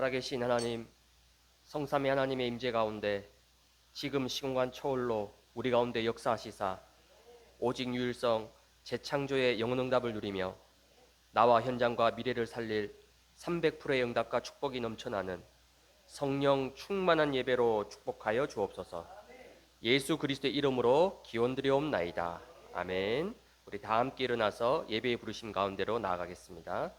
살아계신 하나님, 성삼위 하나님의 임재 가운데 지금 시공간 초월로 우리 가운데 역사하시사 오직 유일성 재창조의 영원 응답을 누리며 나와 현장과 미래를 살릴 300%의 응답과 축복이 넘쳐나는 성령 충만한 예배로 축복하여 주옵소서. 예수 그리스도의 이름으로 기원드려옵나이다. 아멘. 우리 다 함께 일어나서 예배의 부르심 가운데로 나아가겠습니다.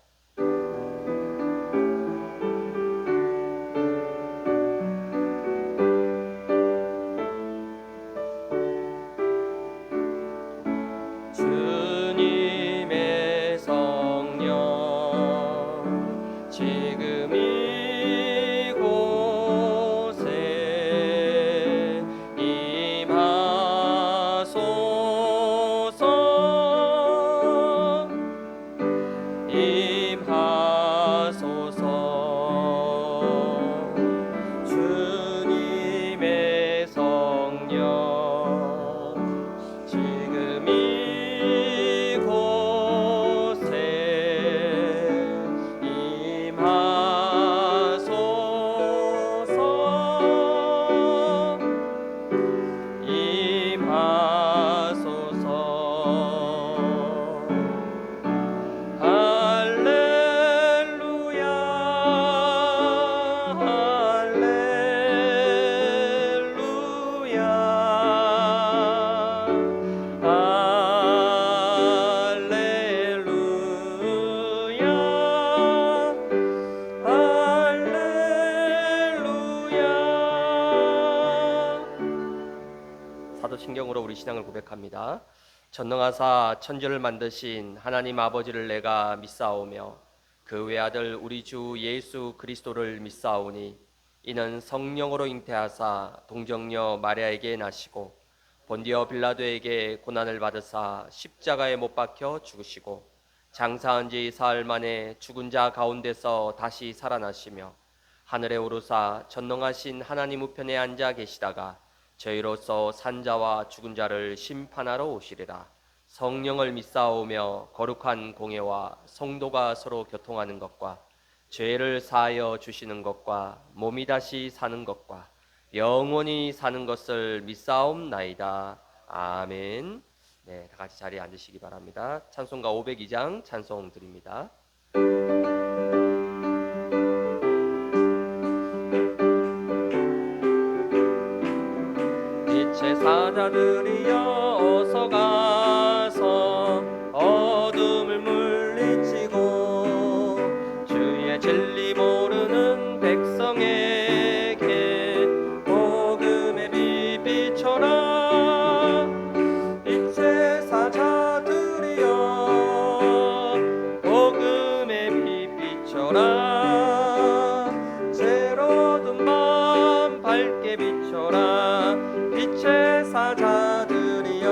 주님의 성령 지금 이곳에 임하소서 주님의 성령 지금 사도신경으로 우리 신앙을 고백합니다. 전능하사 천지를 만드신 하나님 아버지를 내가 믿사오며 그 외아들 우리 주 예수 그리스도를 믿사오니 이는 성령으로 잉태하사 동정녀 마리아에게 나시고 본디오 빌라도에게 고난을 받으사 십자가에 못 박혀 죽으시고 장사한 지 사흘 만에 죽은 자 가운데서 다시 살아나시며 하늘에 오르사 전능하신 하나님 우편에 앉아 계시다가 저희로서 산자와 죽은 자를 심판하러 오시리라. 성령을 믿사오며 거룩한 공예와 성도가 서로 교통하는 것과 죄를 사하여 주시는 것과 몸이 다시 사는 것과 영원히 사는 것을 믿사옵나이다. 아멘. 네, 다 같이 자리에 앉으시기 바랍니다. 찬송가 502장 찬송 드립니다. 빛의 사자들이여 어서 가서 어둠을 물리치고 주의 진리 모르는 백성에게 복음의 빛 비춰라. 빛의 사자들이여 복음의 빛 비춰라. 새로운 밤 밝게 비춰라. 빛의 사자들이여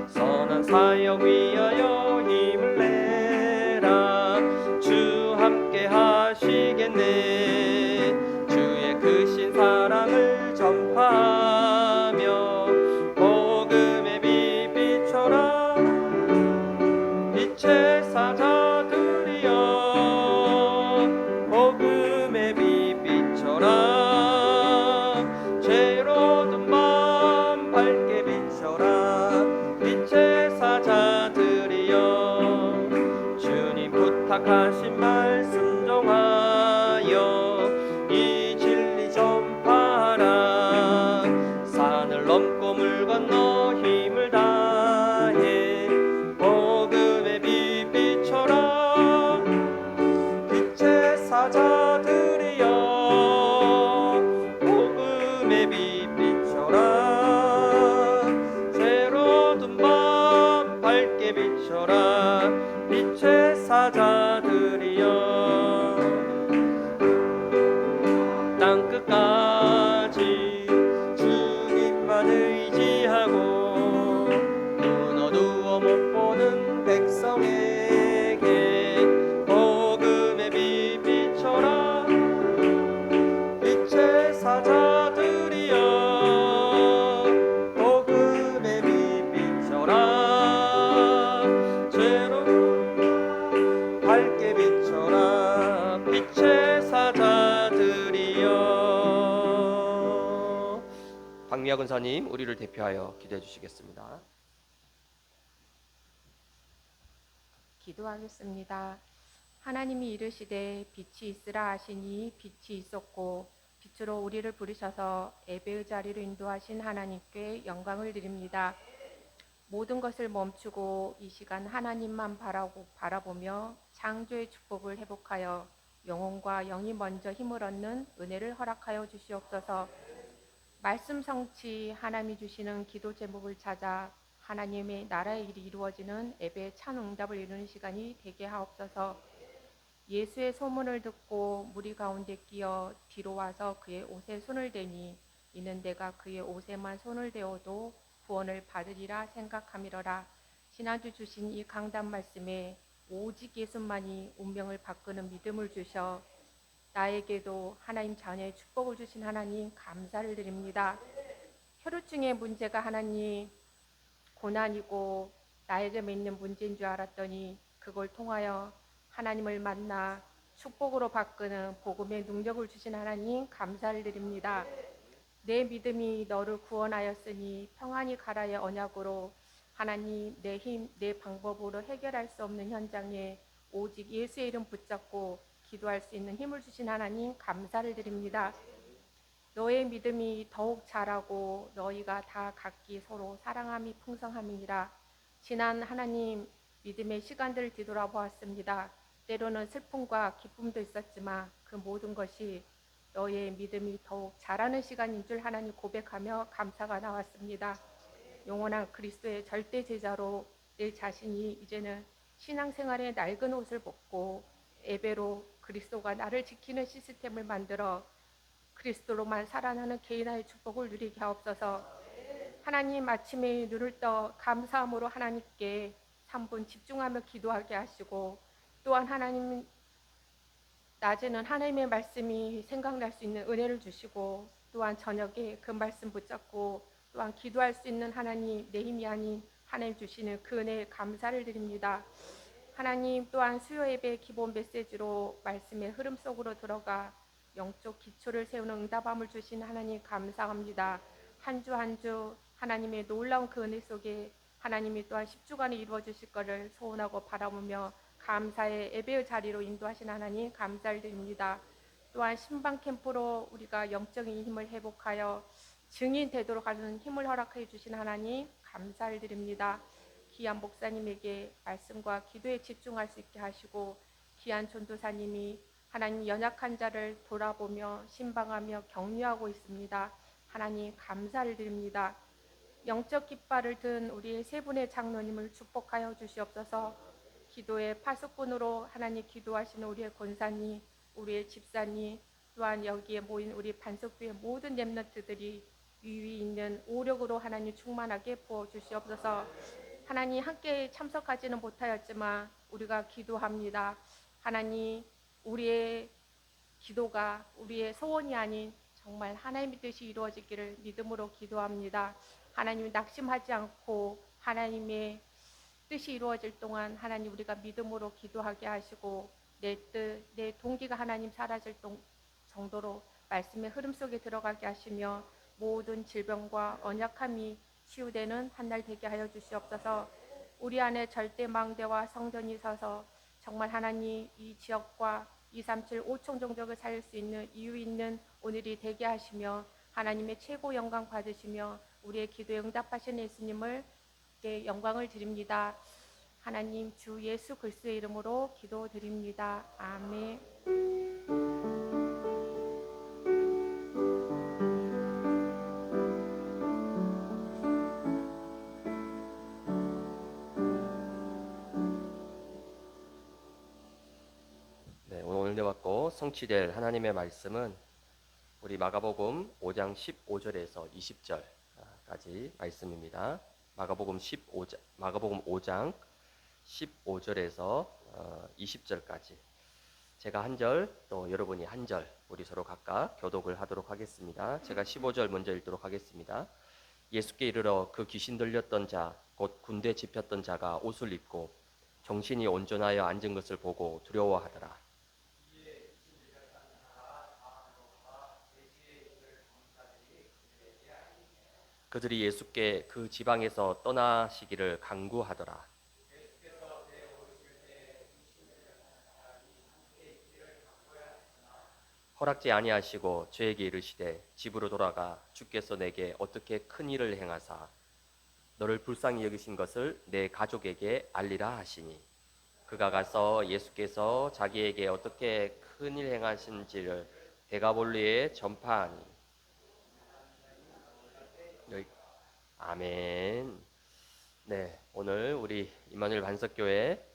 선한 사역 위하여 힘을 내라. 주 함께 하시겠네. 주의 크신 사랑을 전파하며 복음의 빛 비춰라. 빛의 사자들이여 복음의 빛 비춰라. 부탁하신 말 순종하여 이 진리 전파하라. 산을 넘고 물 건너 힘을 다해 복음의 빛 비춰라. 빛의 사자들이여 복음의 빛 비춰라. 새로운 밤 밝게 비춰라. 빛의 사자들이여 땅끝까지 주님만 의지하고 눈 어두워 못 보는 백성에게 복음의 빛 비춰라. 빛의 사자들이여 복음의 빛 비춰라. 밝게 비춰라. 빛의 사자 박미아 근사님 우리를 대표하여 기도해 주시겠습니다. 기도하겠습니다. 하나님이 이르시되 빛이 있으라 하시니 빛이 있었고 빛으로 우리를 부르셔서 예배의 자리로 인도하신 하나님께 영광을 드립니다. 모든 것을 멈추고 이 시간 하나님만 바라보며 창조의 축복을 회복하여 영혼과 영이 먼저 힘을 얻는 은혜를 허락하여 주시옵소서. 말씀 성취 하나님이 주시는 기도 제목을 찾아 하나님의 나라의 일이 이루어지는 예배의 찬 응답을 이루는 시간이 되게 하옵소서. 예수의 소문을 듣고 무리 가운데 끼어 뒤로 와서 그의 옷에 손을 대니 이는 내가 그의 옷에만 손을 대어도 구원을 받으리라 생각함이러라. 지난주 주신 이 강단 말씀에 오직 예수만이 운명을 바꾸는 믿음을 주셔 나에게도 하나님 자녀의 축복을 주신 하나님 감사를 드립니다. 혈우증의 문제가 하나님 고난이고 나에게 있는 문제인 줄 알았더니 그걸 통하여 하나님을 만나 축복으로 바꾸는 복음의 능력을 주신 하나님 감사를 드립니다. 내 믿음이 너를 구원하였으니 평안히 가라의 언약으로 하나님 내 힘, 내 방법으로 해결할 수 없는 현장에 오직 예수의 이름 붙잡고 기도할 수 있는 힘을 주신 하나님 감사를 드립니다. 너의 믿음이 더욱 자라고 너희가 다 각기 서로 사랑함이 풍성함이니라. 지난 하나님 믿음의 시간들을 뒤돌아보았습니다. 때로는 슬픔과 기쁨도 있었지만 그 모든 것이 너의 믿음이 더욱 자라는 시간인 줄 하나님 고백하며 감사가 나왔습니다. 영원한 그리스도의 절대 제자로 내 자신이 이제는 신앙생활의 낡은 옷을 벗고 예배로 그리스도가 나를 지키는 시스템을 만들어 그리스도로만 살아나는 개인의 축복을 누리게 하옵소서. 하나님 아침에 눈을 떠 감사함으로 하나님께 3분 집중하며 기도하게 하시고 또한 하나님 낮에는 하나님의 말씀이 생각날 수 있는 은혜를 주시고 또한 저녁에 그 말씀 붙잡고 또한 기도할 수 있는 하나님 내 힘이 아닌 하나님 주시는 그 은혜에 감사를 드립니다. 하나님 또한 수요 예배 기본 메시지로 말씀의 흐름 속으로 들어가 영적 기초를 세우는 응답함을 주신 하나님 감사합니다. 한 주 한 주 하나님의 놀라운 그 은혜 속에 하나님이 또한 10주간에 이루어 주실 것을 소원하고 바라보며 감사의 예배의 자리로 인도하신 하나님 감사를 드립니다. 또한 신방 캠프로 우리가 영적인 힘을 회복하여 증인 되도록 하는 힘을 허락해 주신 하나님 감사를 드립니다. 귀한 목사님에게 말씀과 기도에 집중할 수 있게 하시고 귀한 전도사님이 하나님 연약한 자를 돌아보며 신방하며 격려하고 있습니다. 하나님 감사를 드립니다. 영적 깃발을 든 우리 세 분의 장로님을 축복하여 주시옵소서. 기도의 파수꾼으로 하나님 기도하시는 우리의 권사님, 우리의 집사님, 또한 여기에 모인 우리 반석교의 모든 렘넌트들이 위위 있는 오력으로 하나님 충만하게 부어 주시옵소서. 하나님 함께 참석하지는 못하였지만 우리가 기도합니다. 하나님 우리의 기도가 우리의 소원이 아닌 정말 하나님의 뜻이 이루어지기를 믿음으로 기도합니다. 하나님 낙심하지 않고 하나님의 뜻이 이루어질 동안 하나님 우리가 믿음으로 기도하게 하시고 내 뜻, 내 동기가 하나님 사라질 정도로 말씀의 흐름 속에 들어가게 하시며 모든 질병과 언약함이 치유되는 한 날 되게 하여 주시옵소서. 우리 안에 절대 망대와 성전이 서서 정말 하나님 이 지역과 237 5총 종족을 살릴 수 있는 이유 있는 오늘이 되게 하시며 하나님의 최고 영광 받으시며 우리의 기도에 응답하신 예수님을 영광을 드립니다. 하나님 주 예수 그리스도의 이름으로 기도드립니다. 아멘. 네, 오늘 은혜 받고 성취될 하나님의 말씀은 우리 마가복음 5장 15절에서 20절까지 말씀입니다. 마가복음 5장 15절에서 20절까지 제가 한 절, 또 여러분이 한 절, 우리 서로 각각 교독을 하도록 하겠습니다. 제가 15절 먼저 읽도록 하겠습니다. 예수께 이르러 그 귀신 들렸던 자, 곧 군대 집혔던 자가 옷을 입고 정신이 온전하여 앉은 것을 보고 두려워하더라. 그들이 예수께 그 지방에서 떠나시기를 간구하더라. 허락지 아니하시고 저에게 이르시되 집으로 돌아가 주께서 내게 어떻게 큰 일을 행하사 너를 불쌍히 여기신 것을 내 가족에게 알리라 하시니 그가 가서 예수께서 자기에게 어떻게 큰 일 행하신지를 데가볼리에 전파하니. 아멘. 네, 오늘 우리 임마누엘 반석교회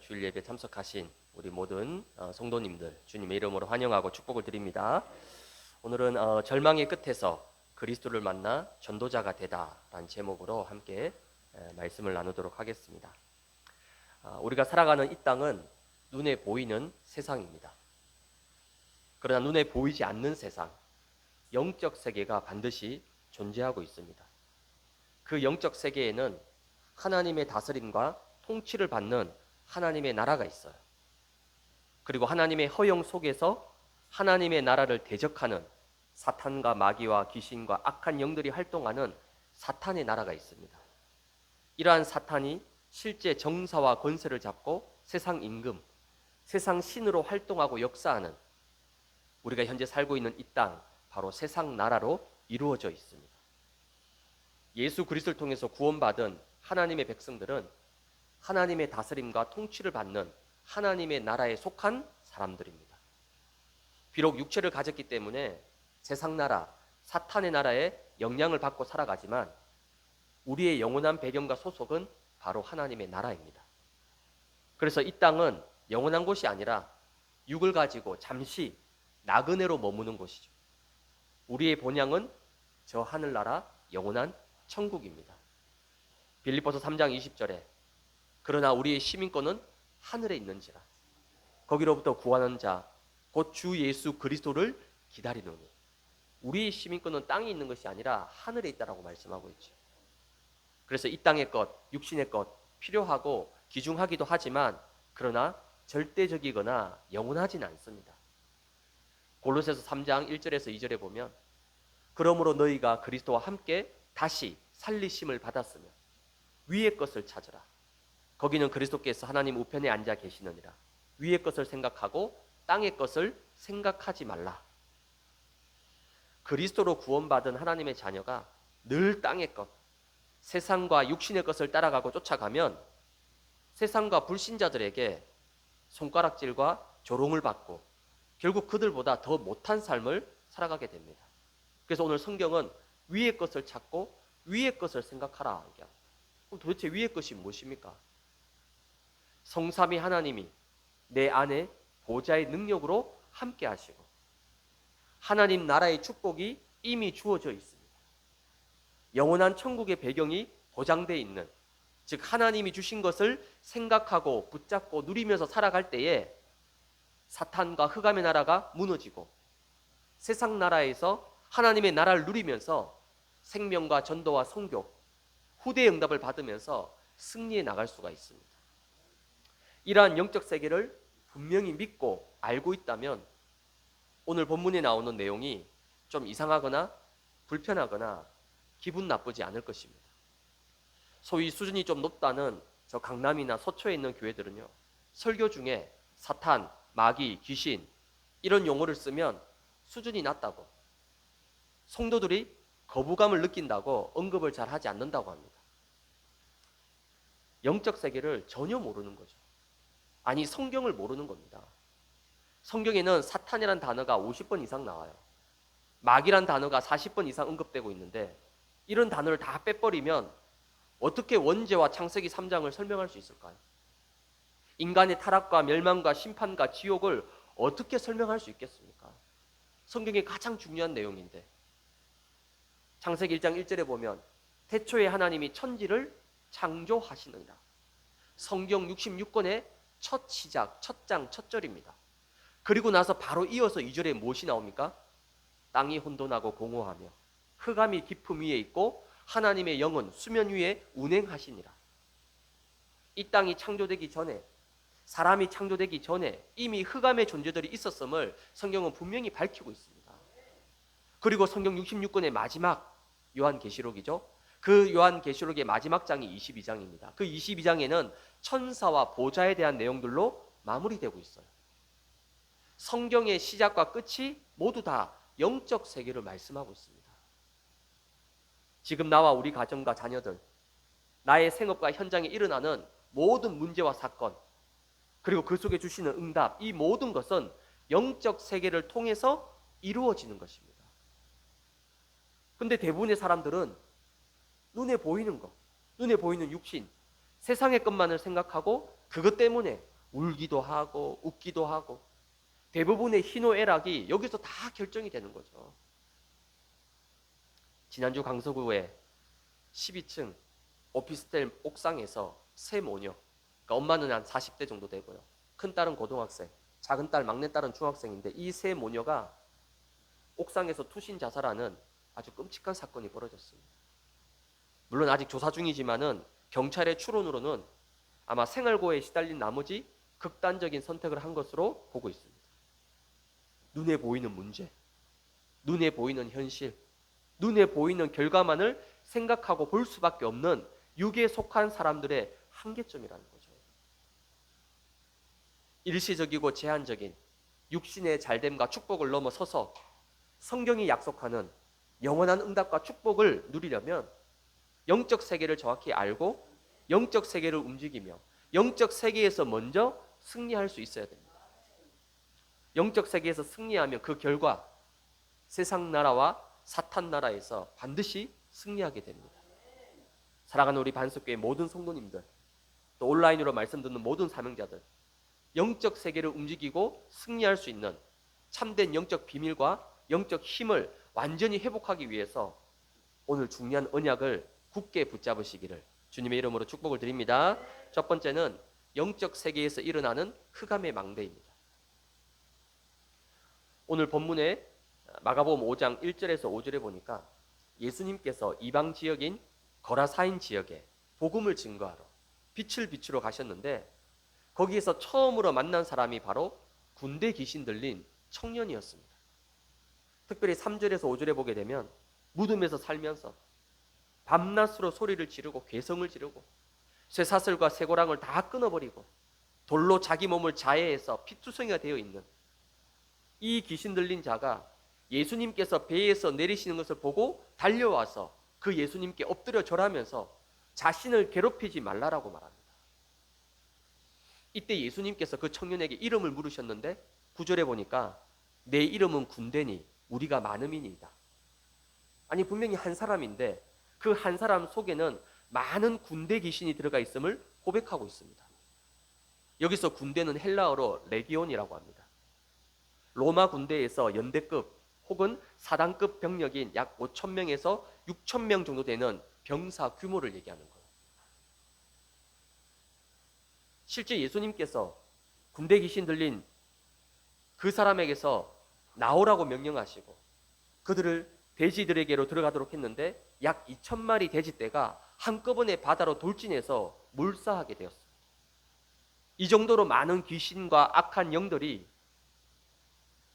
주일 예배 참석하신 우리 모든 성도님들 주님의 이름으로 환영하고 축복을 드립니다. 오늘은 절망의 끝에서 그리스도를 만나 전도자가 되다라는 제목으로 함께 말씀을 나누도록 하겠습니다. 우리가 살아가는 이 땅은 눈에 보이는 세상입니다. 그러나 눈에 보이지 않는 세상, 영적 세계가 반드시 존재하고 있습니다. 그 영적 세계에는 하나님의 다스림과 통치를 받는 하나님의 나라가 있어요. 그리고 하나님의 허용 속에서 하나님의 나라를 대적하는 사탄과 마귀와 귀신과 악한 영들이 활동하는 사탄의 나라가 있습니다. 이러한 사탄이 실제 정사와 권세를 잡고 세상 임금, 세상 신으로 활동하고 역사하는 우리가 현재 살고 있는 이 땅, 바로 세상 나라로 이루어져 있습니다. 예수 그리스도를 통해서 구원받은 하나님의 백성들은 하나님의 다스림과 통치를 받는 하나님의 나라에 속한 사람들입니다. 비록 육체를 가졌기 때문에 세상 나라, 사탄의 나라에 영향을 받고 살아가지만 우리의 영원한 배경과 소속은 바로 하나님의 나라입니다. 그래서 이 땅은 영원한 곳이 아니라 육을 가지고 잠시 나그네로 머무는 곳이죠. 우리의 본향은 저 하늘나라 영원한 천국입니다. 빌립보서 3장 20절에 그러나 우리의 시민권은 하늘에 있는지라 거기로부터 구하는 자 곧 주 예수 그리스도를 기다리노니. 우리의 시민권은 땅에 있는 것이 아니라 하늘에 있다라고 말씀하고 있죠. 그래서 이 땅의 것, 육신의 것 필요하고 귀중하기도 하지만 그러나 절대적이거나 영원하진 않습니다. 골로새서 3장 1절에서 2절에 보면 그러므로 너희가 그리스도와 함께 다시 살리심을 받았으며 위의 것을 찾으라. 거기는 그리스도께서 하나님 우편에 앉아 계시느니라. 위의 것을 생각하고 땅의 것을 생각하지 말라. 그리스도로 구원받은 하나님의 자녀가 늘 땅의 것, 세상과 육신의 것을 따라가고 쫓아가면 세상과 불신자들에게 손가락질과 조롱을 받고 결국 그들보다 더 못한 삶을 살아가게 됩니다. 그래서 오늘 성경은 위의 것을 찾고 위의 것을 생각하라 얘기합니다. 그럼 도대체 위의 것이 무엇입니까? 성삼위 하나님이 내 안에 보좌의 능력으로 함께 하시고 하나님 나라의 축복이 이미 주어져 있습니다. 영원한 천국의 배경이 보장되어 있는, 즉 하나님이 주신 것을 생각하고 붙잡고 누리면서 살아갈 때에 사탄과 흑암의 나라가 무너지고 세상 나라에서 하나님의 나라를 누리면서 생명과 전도와 선교, 후대의 응답을 받으면서 승리해 나갈 수가 있습니다. 이러한 영적 세계를 분명히 믿고 알고 있다면 오늘 본문에 나오는 내용이 좀 이상하거나 불편하거나 기분 나쁘지 않을 것입니다. 소위 수준이 좀 높다는 저 강남이나 서초에 있는 교회들은요, 설교 중에 사탄, 마귀, 귀신 이런 용어를 쓰면 수준이 낮다고, 성도들이 거부감을 느낀다고 언급을 잘 하지 않는다고 합니다. 영적 세계를 전혀 모르는 거죠. 아니, 성경을 모르는 겁니다. 성경에는 사탄이란 단어가 50번 이상 나와요. 마귀란 단어가 40번 이상 언급되고 있는데 이런 단어를 다 빼버리면 어떻게 원죄와 창세기 3장을 설명할 수 있을까요? 인간의 타락과 멸망과 심판과 지옥을 어떻게 설명할 수 있겠습니까? 성경의 가장 중요한 내용인데 창세기 1장 1절에 보면 태초에 하나님이 천지를 창조하시느니라. 성경 66권의 첫 시작, 첫 장, 첫 절입니다. 그리고 나서 바로 이어서 2절에 무엇이 나옵니까? 땅이 혼돈하고 공허하며 흑암이 깊음 위에 있고 하나님의 영은 수면 위에 운행하시니라. 이 땅이 창조되기 전에, 사람이 창조되기 전에 이미 흑암의 존재들이 있었음을 성경은 분명히 밝히고 있습니다. 그리고 성경 66권의 마지막 요한계시록이죠. 그 요한계시록의 마지막 장이 22장입니다. 그 22장에는 천사와 보좌에 대한 내용들로 마무리되고 있어요. 성경의 시작과 끝이 모두 다 영적 세계를 말씀하고 있습니다. 지금 나와 우리 가정과 자녀들, 나의 생업과 현장에 일어나는 모든 문제와 사건, 그리고 그 속에 주시는 응답, 이 모든 것은 영적 세계를 통해서 이루어지는 것입니다. 근데 대부분의 사람들은 눈에 보이는 것, 눈에 보이는 육신, 세상의 것만을 생각하고 그것 때문에 울기도 하고 웃기도 하고 대부분의 희노애락이 여기서 다 결정이 되는 거죠. 지난주 강서구에 12층 오피스텔 옥상에서 세 모녀, 그러니까 엄마는 한 40대 정도 되고요. 큰 딸은 고등학생, 작은 딸, 막내 딸은 중학생인데 이 세 모녀가 옥상에서 투신 자살하는 아주 끔찍한 사건이 벌어졌습니다. 물론 아직 조사 중이지만은 경찰의 추론으로는 아마 생활고에 시달린 나머지 극단적인 선택을 한 것으로 보고 있습니다. 눈에 보이는 문제, 눈에 보이는 현실, 눈에 보이는 결과만을 생각하고 볼 수밖에 없는 육에 속한 사람들의 한계점이라는 거죠. 일시적이고 제한적인 육신의 잘됨과 축복을 넘어서서 성경이 약속하는 영원한 응답과 축복을 누리려면 영적 세계를 정확히 알고 영적 세계를 움직이며 영적 세계에서 먼저 승리할 수 있어야 됩니다. 영적 세계에서 승리하면 그 결과 세상 나라와 사탄 나라에서 반드시 승리하게 됩니다. 사랑하는 우리 반석교회 모든 성도님들, 또 온라인으로 말씀 듣는 모든 사명자들, 영적 세계를 움직이고 승리할 수 있는 참된 영적 비밀과 영적 힘을 완전히 회복하기 위해서 오늘 중요한 언약을 굳게 붙잡으시기를 주님의 이름으로 축복을 드립니다. 첫 번째는 영적 세계에서 일어나는 흑암의 망대입니다. 오늘 본문에 마가복음 5장 1절에서 5절에 보니까 예수님께서 이방 지역인 거라사인 지역에 복음을 증거하러 빛을 비추러 가셨는데 거기에서 처음으로 만난 사람이 바로 군대 귀신 들린 청년이었습니다. 특별히 3절에서 5절에 보게 되면 무덤에서 살면서 밤낮으로 소리를 지르고 괴성을 지르고 쇠사슬과 쇠고랑을 다 끊어버리고 돌로 자기 몸을 자해해서 피투성이가 되어 있는 이 귀신 들린 자가 예수님께서 배에서 내리시는 것을 보고 달려와서 그 예수님께 엎드려 절하면서 자신을 괴롭히지 말라라고 말합니다. 이때 예수님께서 그 청년에게 이름을 물으셨는데 9절에 보니까 내 이름은 군대니 우리가 많음이니이다. 아니 분명히 한 사람인데 그 한 사람 속에는 많은 군대 귀신이 들어가 있음을 고백하고 있습니다. 여기서 군대는 헬라어로 레기온이라고 합니다. 로마 군대에서 연대급 혹은 사단급 병력인 약 5,000명에서 6,000명 정도 되는 병사 규모를 얘기하는 거예요. 실제 예수님께서 군대 귀신 들린 그 사람에게서 나오라고 명령하시고 그들을 돼지들에게로 들어가도록 했는데 약 2,000마리 돼지떼가 한꺼번에 바다로 돌진해서 몰사하게 되었습니다. 이 정도로 많은 귀신과 악한 영들이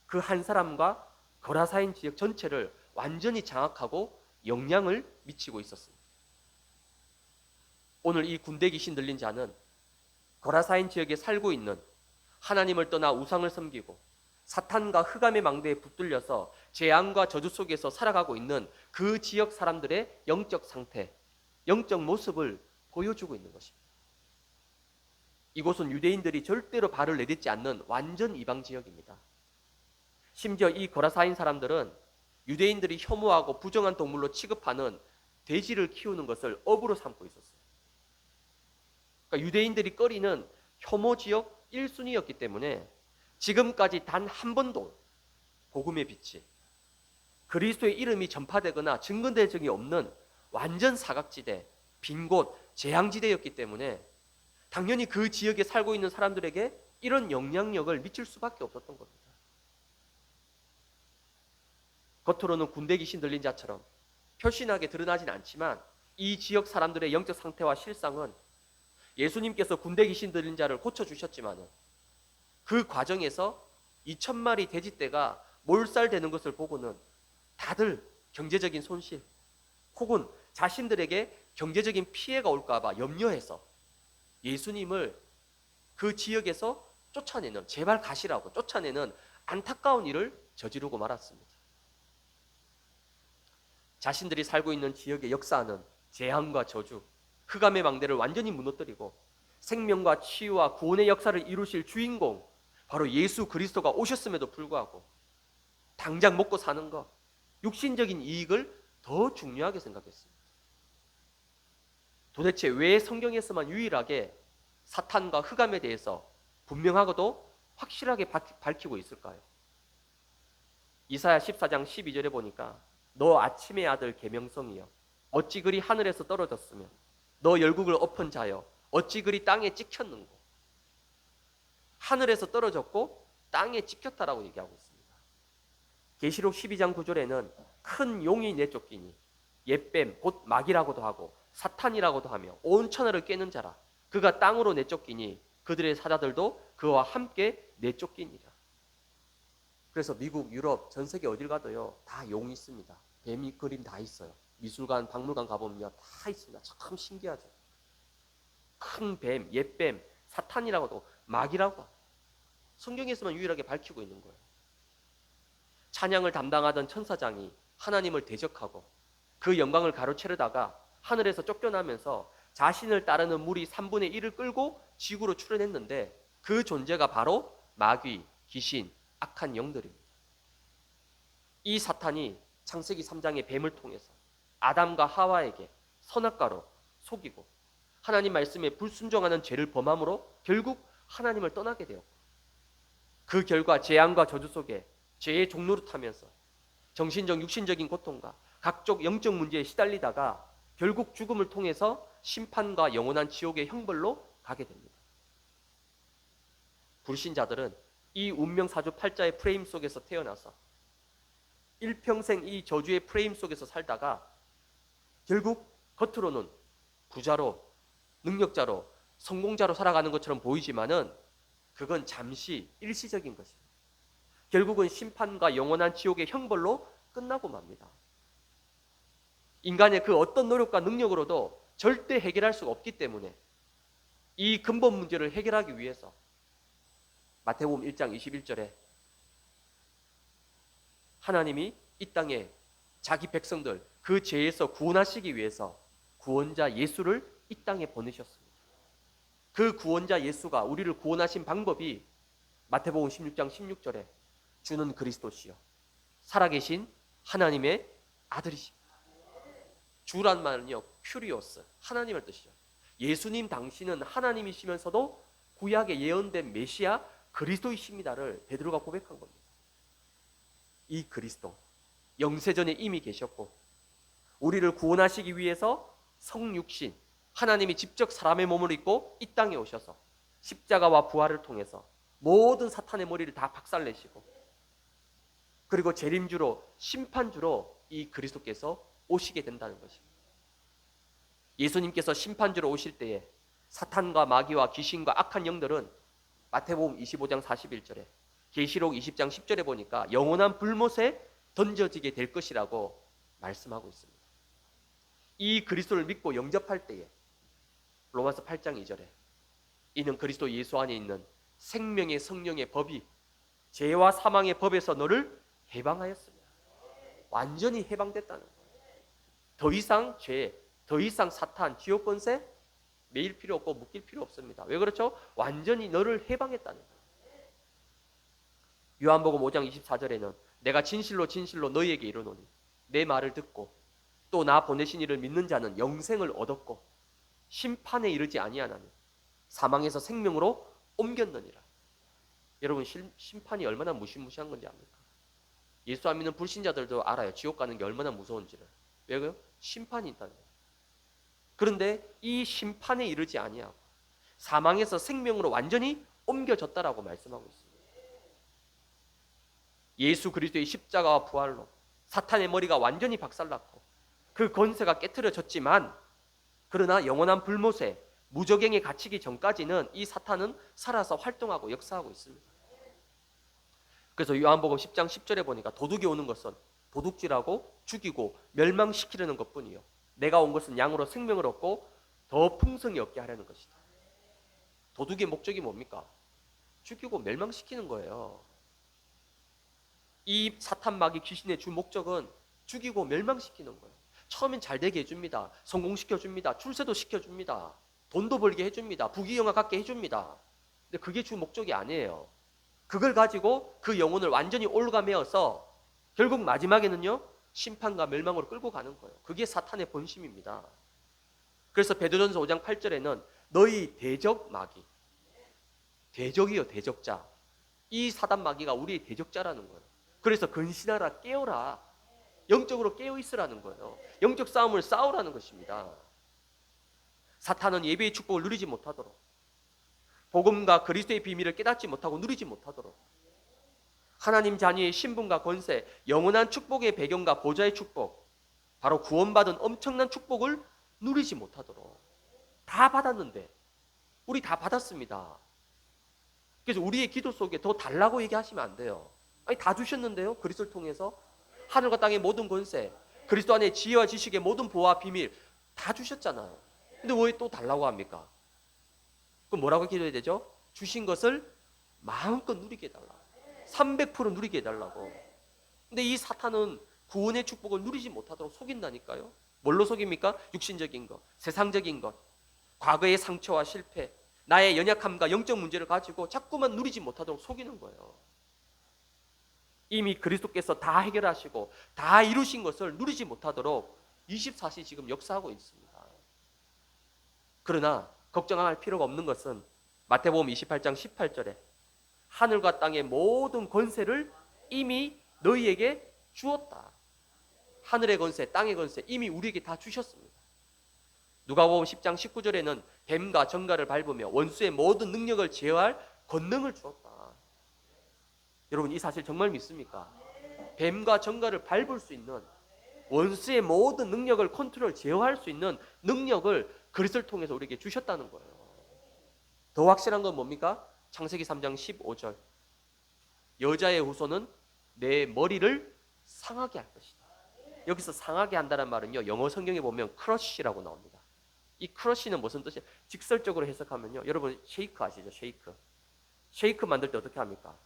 그 한 사람과 거라사인 지역 전체를 완전히 장악하고 영향을 미치고 있었습니다. 오늘 이 군대 귀신 들린 자는 거라사인 지역에 살고 있는 하나님을 떠나 우상을 섬기고 사탄과 흑암의 망대에 붙들려서 재앙과 저주 속에서 살아가고 있는 그 지역 사람들의 영적 상태, 영적 모습을 보여주고 있는 것입니다. 이곳은 유대인들이 절대로 발을 내딛지 않는 완전 이방 지역입니다. 심지어 이 거라사인 사람들은 유대인들이 혐오하고 부정한 동물로 취급하는 돼지를 키우는 것을 업으로 삼고 있었어요. 그러니까 유대인들이 꺼리는 혐오 지역 1순위였기 때문에 지금까지 단 한 번도 복음의 빛이 그리스도의 이름이 전파되거나 증거된 적이 없는 완전 사각지대, 빈 곳, 재앙지대였기 때문에 당연히 그 지역에 살고 있는 사람들에게 이런 영향력을 미칠 수밖에 없었던 겁니다. 겉으로는 군대 귀신 들린 자처럼 표신하게 드러나진 않지만 이 지역 사람들의 영적 상태와 실상은 예수님께서 군대 귀신 들린 자를 고쳐주셨지만 그 과정에서 2,000마리 돼지떼가 몰살되는 것을 보고는 다들 경제적인 손실, 혹은 자신들에게 경제적인 피해가 올까 봐 염려해서 예수님을 그 지역에서 쫓아내는, 제발 가시라고 쫓아내는 안타까운 일을 저지르고 말았습니다. 자신들이 살고 있는 지역의 역사는 재앙과 저주, 흑암의 망대를 완전히 무너뜨리고 생명과 치유와 구원의 역사를 이루실 주인공 바로 예수 그리스도가 오셨음에도 불구하고 당장 먹고 사는 것, 육신적인 이익을 더 중요하게 생각했습니다. 도대체 왜 성경에서만 유일하게 사탄과 흑암에 대해서 분명하고도 확실하게 밝히고 있을까요? 이사야 14장 12절에 보니까 너 아침의 아들 계명성이여 어찌 그리 하늘에서 떨어졌으며 너 열국을 엎은 자여 어찌 그리 땅에 찍혔는고. 하늘에서 떨어졌고 땅에 찍혔다라고 얘기하고 있습니다. 계시록 12장 9절에는 큰 용이 내쫓기니 옛뱀 곧 마귀라고도 하고 사탄이라고도 하며 온 천하를 꿰는 자라 그가 땅으로 내쫓기니 그들의 사자들도 그와 함께 내쫓기니라. 그래서 미국, 유럽, 전 세계 어딜 가도요 다 용이 있습니다. 뱀이 그림 다 있어요. 미술관, 박물관 가보면요 다 있습니다. 참 신기하죠. 큰 뱀, 옛뱀, 사탄이라고도 마귀라고 성경에서만 유일하게 밝히고 있는 거예요. 찬양을 담당하던 천사장이 하나님을 대적하고 그 영광을 가로채려다가 하늘에서 쫓겨나면서 자신을 따르는 무리 3분의 1을 끌고 지구로 출현했는데 그 존재가 바로 마귀, 귀신, 악한 영들입니다. 이 사탄이 창세기 3장의 뱀을 통해서 아담과 하와에게 선악과로 속이고 하나님 말씀에 불순종하는 죄를 범함으로 결국 하나님을 떠나게 되었고 그 결과 재앙과 저주 속에 죄의 종로를 타면서 정신적, 육신적인 고통과 각종 영적 문제에 시달리다가 결국 죽음을 통해서 심판과 영원한 지옥의 형벌로 가게 됩니다. 불신자들은 이 운명사주 팔자의 프레임 속에서 태어나서 일평생 이 저주의 프레임 속에서 살다가 결국 겉으로는 부자로, 능력자로, 성공자로 살아가는 것처럼 보이지만은 그건 잠시 일시적인 것입니다. 결국은 심판과 영원한 지옥의 형벌로 끝나고 맙니다. 인간의 그 어떤 노력과 능력으로도 절대 해결할 수가 없기 때문에 이 근본 문제를 해결하기 위해서 마태복음 1장 21절에 하나님이 이 땅에 자기 백성들 그 죄에서 구원하시기 위해서 구원자 예수를 이 땅에 보내셨습니다. 그 구원자 예수가 우리를 구원하신 방법이 마태복음 16장 16절에 주는 그리스도시요 살아계신 하나님의 아들이십니다. 주란 말은요 큐리오스, 하나님의 뜻이죠. 예수님 당신은 하나님이시면서도 구약에 예언된 메시아 그리스도이십니다를 베드로가 고백한 겁니다. 이 그리스도 영세전에 이미 계셨고 우리를 구원하시기 위해서 성육신 하나님이 직접 사람의 몸을 입고 이 땅에 오셔서 십자가와 부활을 통해서 모든 사탄의 머리를 다 박살내시고 그리고 재림주로 심판주로 이 그리스도께서 오시게 된다는 것입니다. 예수님께서 심판주로 오실 때에 사탄과 마귀와 귀신과 악한 영들은 마태복음 25장 41절에 계시록 20장 10절에 보니까 영원한 불못에 던져지게 될 것이라고 말씀하고 있습니다. 이 그리스도를 믿고 영접할 때에 로마서 8장 2절에 이는 그리스도 예수 안에 있는 생명의 성령의 법이 죄와 사망의 법에서 너를 해방하였습니다. 완전히 해방됐다는 거예요. 더 이상 죄, 더 이상 사탄, 지옥 권세 매일 필요 없고 묶일 필요 없습니다. 왜 그렇죠? 완전히 너를 해방했다는 거예요. 요한복음 5장 24절에는 내가 진실로 진실로 너희에게 이르노니 내 말을 듣고 또 나 보내신 이를 믿는 자는 영생을 얻었고 심판에 이르지 아니하나니 사망에서 생명으로 옮겼느니라. 여러분 심판이 얼마나 무시무시한 건지 압니까? 예수 안 믿는 불신자들도 알아요. 지옥 가는 게 얼마나 무서운지를. 왜요? 심판이 있다는 거예요. 그런데 이 심판에 이르지 아니하고 사망에서 생명으로 완전히 옮겨졌다라고 말씀하고 있습니다. 예수 그리스도의 십자가와 부활로 사탄의 머리가 완전히 박살났고 그 권세가 깨트려졌지만 그러나 영원한 불못에 무저갱에 갇히기 전까지는 이 사탄은 살아서 활동하고 역사하고 있습니다. 그래서 요한복음 10장 10절에 보니까 도둑이 오는 것은 도둑질하고 죽이고 멸망시키려는 것뿐이요. 내가 온 것은 양으로 생명을 얻고 더 풍성히 얻게 하려는 것이다. 도둑의 목적이 뭡니까? 죽이고 멸망시키는 거예요. 이 사탄 마귀 귀신의 주 목적은 죽이고 멸망시키는 거예요. 처음엔 잘 되게 해줍니다. 성공시켜줍니다. 출세도 시켜줍니다. 돈도 벌게 해줍니다. 부귀영화 갖게 해줍니다. 근데 그게 주 목적이 아니에요. 그걸 가지고 그 영혼을 완전히 올가매어서 결국 마지막에는요, 심판과 멸망으로 끌고 가는 거예요. 그게 사탄의 본심입니다. 그래서 베드로전서 5장 8절에는 너희 대적 마귀, 대적이요, 대적자. 이 사단 마귀가 우리의 대적자라는 거예요. 그래서 근신하라, 깨어라. 영적으로 깨어 있으라는 거예요. 영적 싸움을 싸우라는 것입니다. 사탄은 예배의 축복을 누리지 못하도록, 복음과 그리스도의 비밀을 깨닫지 못하고 누리지 못하도록, 하나님 자녀의 신분과 권세, 영원한 축복의 배경과 보좌의 축복, 바로 구원받은 엄청난 축복을 누리지 못하도록. 다 받았는데, 우리 다 받았습니다. 그래서 우리의 기도 속에 더 달라고 얘기하시면 안 돼요. 아니, 다 주셨는데요. 그리스도를 통해서 하늘과 땅의 모든 권세, 그리스도 안에 지혜와 지식의 모든 보화 비밀 다 주셨잖아요. 근데 왜 또 달라고 합니까? 그럼 뭐라고 기도해야 되죠? 주신 것을 마음껏 누리게 해달라고, 300% 누리게 해달라고. 근데 이 사탄은 구원의 축복을 누리지 못하도록 속인다니까요. 뭘로 속입니까? 육신적인 것, 세상적인 것, 과거의 상처와 실패, 나의 연약함과 영적 문제를 가지고 자꾸만 누리지 못하도록 속이는 거예요. 이미 그리스도께서 다 해결하시고 다 이루신 것을 누리지 못하도록 24시 지금 역사하고 있습니다. 그러나 걱정할 필요가 없는 것은 마태복음 28장 18절에 하늘과 땅의 모든 권세를 이미 너희에게 주었다. 하늘의 권세, 땅의 권세 이미 우리에게 다 주셨습니다. 누가복음 10장 19절에는 뱀과 정갈을 밟으며 원수의 모든 능력을 제어할 권능을 주었다. 여러분, 이 사실 정말 믿습니까? 뱀과 정갈을 밟을 수 있는, 원수의 모든 능력을 컨트롤, 제어할 수 있는 능력을 그리스도를 통해서 우리에게 주셨다는 거예요. 더 확실한 건 뭡니까? 창세기 3장 15절. 여자의 후손은 내 머리를 상하게 할 것이다. 여기서 상하게 한다는 말은요, 영어 성경에 보면 크러쉬라고 나옵니다. 이 크러쉬는 무슨 뜻이에요? 직설적으로 해석하면요, 여러분 쉐이크 아시죠? 쉐이크 만들 때 어떻게 합니까?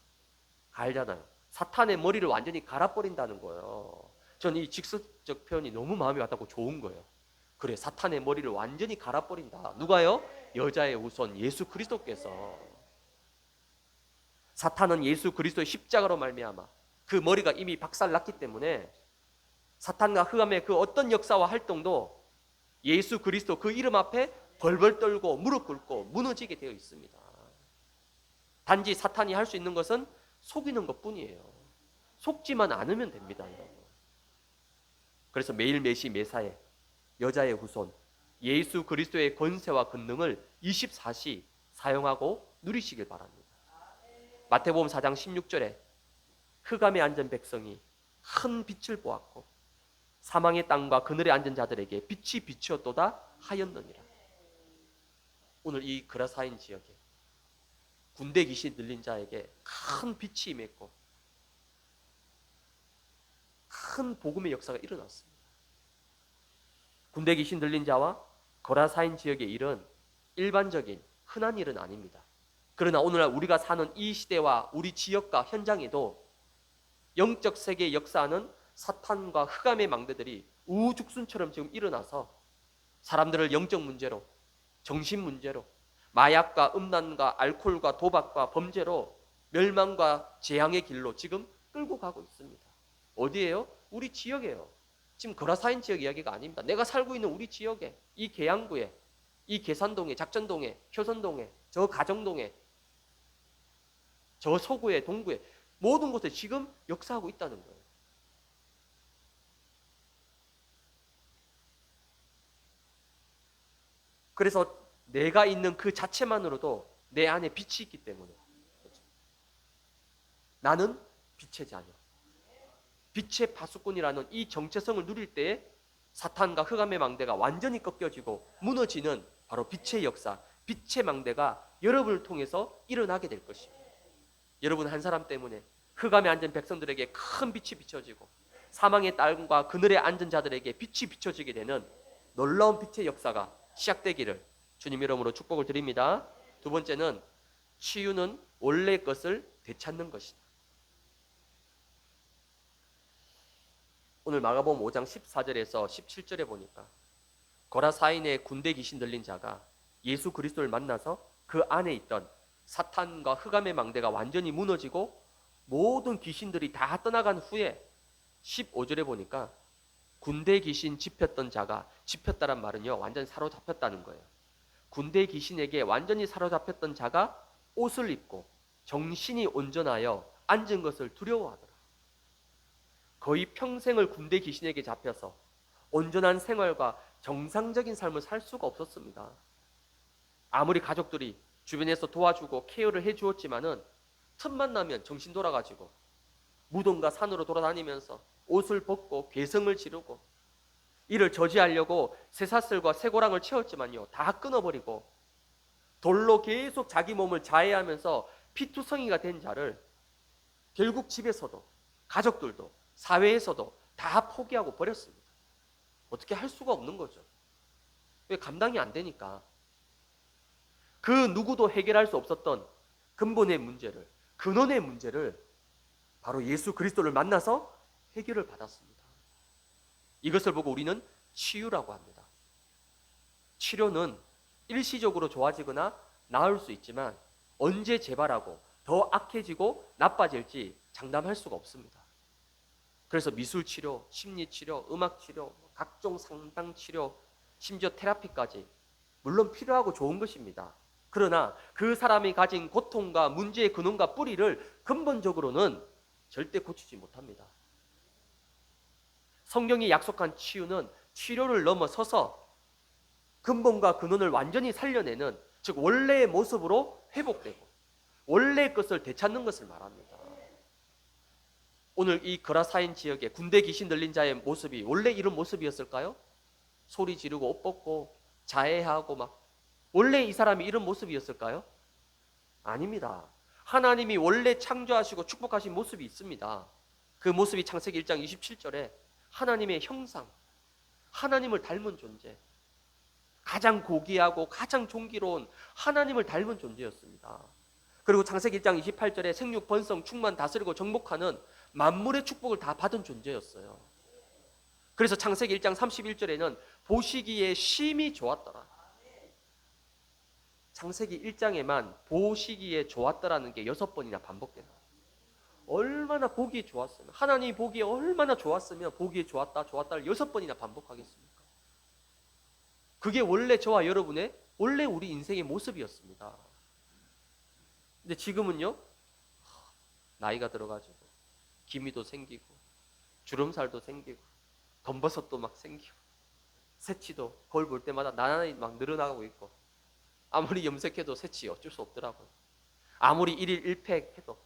갈잖아요. 사탄의 머리를 완전히 갈아버린다는 거예요. 저는 이 직설적 표현이 너무 마음에 왔다고 좋은 거예요. 그래, 사탄의 머리를 완전히 갈아버린다. 누가요? 여자의 후손 예수 그리스도께서. 사탄은 예수 그리스도의 십자가로 말미암아 그 머리가 이미 박살났기 때문에 사탄과 흑암의 그 어떤 역사와 활동도 예수 그리스도 그 이름 앞에 벌벌 떨고 무릎 꿇고 무너지게 되어 있습니다. 단지 사탄이 할 수 있는 것은 속이는 것뿐이에요. 속지만 않으면 됩니다, 여러분. 그래서 매일 매시 매사에 여자의 후손 예수 그리스도의 권세와 권능을 24시 사용하고 누리시길 바랍니다. 마태복음 4장 16절에 흑암에 앉은 백성이 큰 빛을 보았고 사망의 땅과 그늘에 앉은 자들에게 빛이 비추었도다 하였느니라. 오늘 이 그라사인 지역에 군대 귀신 들린 자에게 큰 빛이 임했고 큰 복음의 역사가 일어났습니다. 군대 귀신 들린 자와 거라사인 지역의 일은 일반적인 흔한 일은 아닙니다. 그러나 오늘날 우리가 사는 이 시대와 우리 지역과 현장에도 영적 세계의 역사하는 사탄과 흑암의 망대들이 우후죽순처럼 지금 일어나서 사람들을 영적 문제로, 정신 문제로, 마약과 음란과 알코올과 도박과 범죄로 멸망과 재앙의 길로 지금 끌고 가고 있습니다. 어디예요? 우리 지역이에요. 지금 거라사인 지역 이야기가 아닙니다. 내가 살고 있는 우리 지역에, 이 계양구에, 이 계산동에, 작전동에, 효선동에, 저 가정동에, 저 서구에, 동구에 모든 곳에 지금 역사하고 있다는 거예요. 그래서 내가 있는 그 자체만으로도 내 안에 빛이 있기 때문에 그렇죠? 나는 빛의 자녀, 빛의 파수꾼이라는 이 정체성을 누릴 때에 사탄과 흑암의 망대가 완전히 꺾여지고 무너지는 바로 빛의 역사, 빛의 망대가 여러분을 통해서 일어나게 될 것입니다. 여러분 한 사람 때문에 흑암에 앉은 백성들에게 큰 빛이 비춰지고 사망의 땅과 그늘에 앉은 자들에게 빛이 비춰지게 되는 놀라운 빛의 역사가 시작되기를 주님 이름으로 축복을 드립니다. 두 번째는 치유는 원래 것을 되찾는 것이다. 오늘 마가복음 5장 14절에서 17절에 보니까 거라사인의 군대 귀신 들린 자가 예수 그리스도를 만나서 그 안에 있던 사탄과 흑암의 망대가 완전히 무너지고 모든 귀신들이 다 떠나간 후에 15절에 보니까 군대 귀신 집혔던 자가, 집혔다란 말은요 완전히 사로잡혔다는 거예요. 군대 귀신에게 완전히 사로잡혔던 자가 옷을 입고 정신이 온전하여 앉은 것을 두려워하더라. 거의 평생을 군대 귀신에게 잡혀서 온전한 생활과 정상적인 삶을 살 수가 없었습니다. 아무리 가족들이 주변에서 도와주고 케어를 해주었지만은 틈만 나면 정신 돌아가지고 무덤과 산으로 돌아다니면서 옷을 벗고 괴성을 지르고 이를 저지하려고 쇠사슬과 쇠고랑을 채웠지만요 다 끊어버리고 돌로 계속 자기 몸을 자해하면서 피투성이가 된 자를 결국 집에서도 가족들도 사회에서도 다 포기하고 버렸습니다. 어떻게 할 수가 없는 거죠. 왜? 감당이 안 되니까. 그 누구도 해결할 수 없었던 근본의 문제를, 근원의 문제를 바로 예수 그리스도를 만나서 해결을 받았습니다. 이것을 보고 우리는 치유라고 합니다. 치료는 일시적으로 좋아지거나 나을 수 있지만 언제 재발하고 더 악해지고 나빠질지 장담할 수가 없습니다. 그래서 미술치료, 심리치료, 음악치료, 각종 상담치료, 심지어 테라피까지 물론 필요하고 좋은 것입니다. 그러나 그 사람이 가진 고통과 문제의 근원과 뿌리를 근본적으로는 절대 고치지 못합니다. 성경이 약속한 치유는 치료를 넘어서서 근본과 근원을 완전히 살려내는, 즉 원래의 모습으로 회복되고 원래의 것을 되찾는 것을 말합니다. 오늘 이 거라사인 지역에 군대 귀신 들린 자의 모습이 원래 이런 모습이었을까요? 소리 지르고 옷 벗고 자해하고 막 원래 이 사람이 이런 모습이었을까요? 아닙니다. 하나님이 원래 창조하시고 축복하신 모습이 있습니다. 그 모습이 창세기 1장 27절에 하나님의 형상, 하나님을 닮은 존재, 가장 고귀하고 가장 존귀로운 하나님을 닮은 존재였습니다. 그리고 창세기 1장 28절에 생육, 번성, 충만, 다스리고 정복하는 만물의 축복을 다 받은 존재였어요. 그래서 창세기 1장 31절에는 보시기에 심히 좋았더라. 창세기 1장에만 보시기에 좋았더라는 게 6번이나 반복된다. 얼마나 보기에 좋았으면, 하나님이 보기에 얼마나 좋았으면 보기에 좋았다, 좋았다를 6번이나 반복하겠습니까? 그게 원래 저와 여러분의 원래 우리 인생의 모습이었습니다. 근데 지금은요, 나이가 들어가지고 기미도 생기고 주름살도 생기고 검버섯도 막 생기고 새치도 거울 볼 때마다 나날이 막 늘어나고 있고, 아무리 염색해도 새치 어쩔 수 없더라고요. 아무리 1일 1팩 해도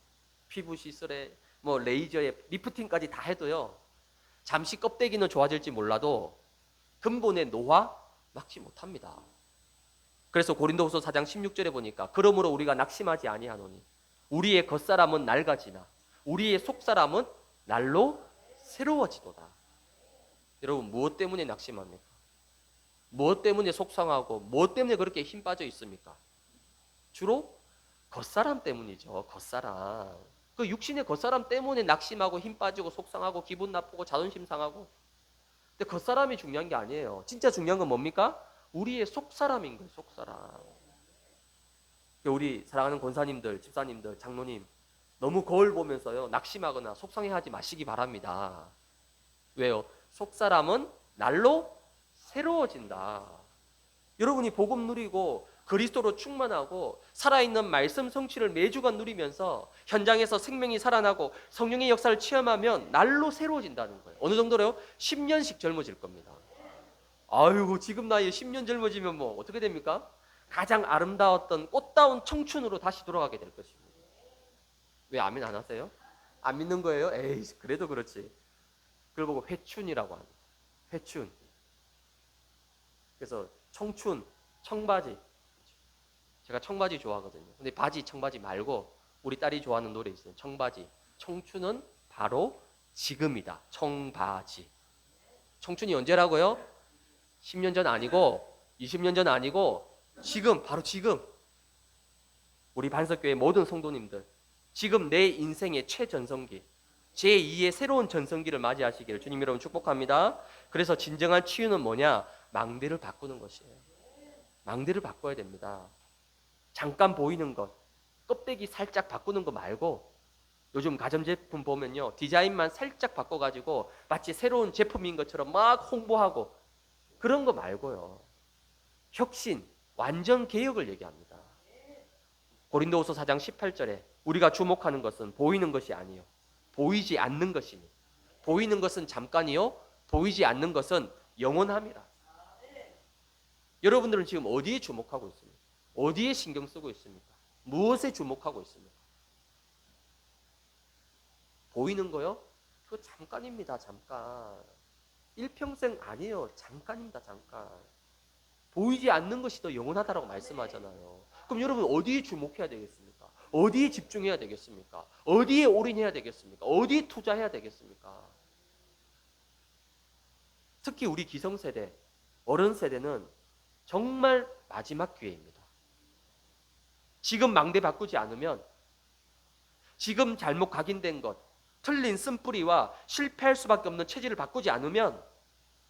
피부 시술에 뭐 레이저에 리프팅까지 다 해도요, 잠시 껍데기는 좋아질지 몰라도 근본의 노화 막지 못합니다. 그래서 고린도후서 4장 16절에 보니까 그러므로 우리가 낙심하지 아니하노니 우리의 겉사람은 낡아지나 우리의 속사람은 날로 새로워지도다. 여러분, 무엇 때문에 낙심합니까? 무엇 때문에 속상하고 무엇 때문에 그렇게 힘 빠져 있습니까? 주로 겉사람 때문이죠. 겉사람. 그 육신의 겉사람 때문에 낙심하고 힘 빠지고 속상하고 기분 나쁘고 자존심 상하고. 근데 겉사람이 중요한 게 아니에요. 진짜 중요한 건 뭡니까? 우리의 속사람인 거예요. 속사람. 우리 사랑하는 권사님들, 집사님들, 장로님, 너무 거울 보면서요 낙심하거나 속상해하지 마시기 바랍니다. 왜요? 속사람은 날로 새로워진다. 여러분이 복음 누리고 그리스도로 충만하고 살아있는 말씀 성취를 매주간 누리면서 현장에서 생명이 살아나고 성령의 역사를 체험하면 날로 새로워진다는 거예요. 어느 정도로요? 10년씩 젊어질 겁니다. 아이고, 지금 나이에 10년 젊어지면 뭐 어떻게 됩니까? 가장 아름다웠던 꽃다운 청춘으로 다시 돌아가게 될 것입니다. 왜 아멘 안 하세요? 안 믿는 거예요? 에이, 그래도 그렇지. 그걸 보고 회춘이라고 합니다. 회춘. 그래서 청춘, 청바지. 제가 청바지 좋아하거든요. 근데 바지, 청바지 말고 우리 딸이 좋아하는 노래 있어요. 청바지. 청춘은 바로 지금이다. 청바지. 청춘이 언제라고요? 10년 전 아니고 20년 전 아니고 지금, 바로 지금. 우리 반석교회 모든 성도님들, 지금 내 인생의 최전성기, 제2의 새로운 전성기를 맞이하시기를 주님 여러분 축복합니다. 그래서 진정한 치유는 뭐냐? 망대를 바꾸는 것이에요. 망대를 바꿔야 됩니다. 잠깐 보이는 것, 껍데기 살짝 바꾸는 거 말고, 요즘 가전제품 보면요, 디자인만 살짝 바꿔가지고 마치 새로운 제품인 것처럼 막 홍보하고, 그런 거 말고요, 혁신, 완전 개혁을 얘기합니다. 고린도후서 4장 18절에 우리가 주목하는 것은 보이는 것이 아니요 보이지 않는 것이니, 보이는 것은 잠깐이요 보이지 않는 것은 영원합니다. 여러분들은 지금 어디에 주목하고 있습니까? 어디에 신경 쓰고 있습니까? 무엇에 주목하고 있습니까? 보이는 거요? 그거 잠깐입니다. 잠깐. 일평생 아니에요. 잠깐입니다. 잠깐. 보이지 않는 것이 더 영원하다라고 말씀하잖아요. 그럼 여러분 어디에 주목해야 되겠습니까? 어디에 집중해야 되겠습니까? 어디에 올인해야 되겠습니까? 어디에 투자해야 되겠습니까? 특히 우리 기성세대, 어른 세대는 정말 마지막 기회입니다. 지금 망대 바꾸지 않으면, 지금 잘못 각인된 것, 틀린 쓴뿌리와 실패할 수밖에 없는 체질을 바꾸지 않으면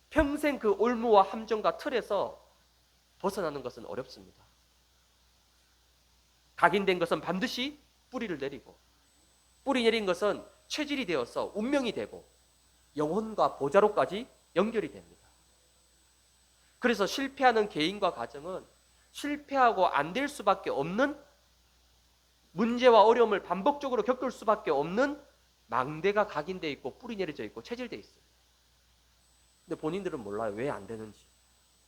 평생 그 올무와 함정과 틀에서 벗어나는 것은 어렵습니다. 각인된 것은 반드시 뿌리를 내리고, 뿌리 내린 것은 체질이 되어서 운명이 되고 영혼과 보좌로까지 연결이 됩니다. 그래서 실패하는 개인과 가정은 실패하고 안 될 수밖에 없는, 문제와 어려움을 반복적으로 겪을 수밖에 없는 망대가 각인되어 있고 뿌리 내려져 있고 체질되어 있어요. 근데 본인들은 몰라요. 왜 안 되는지,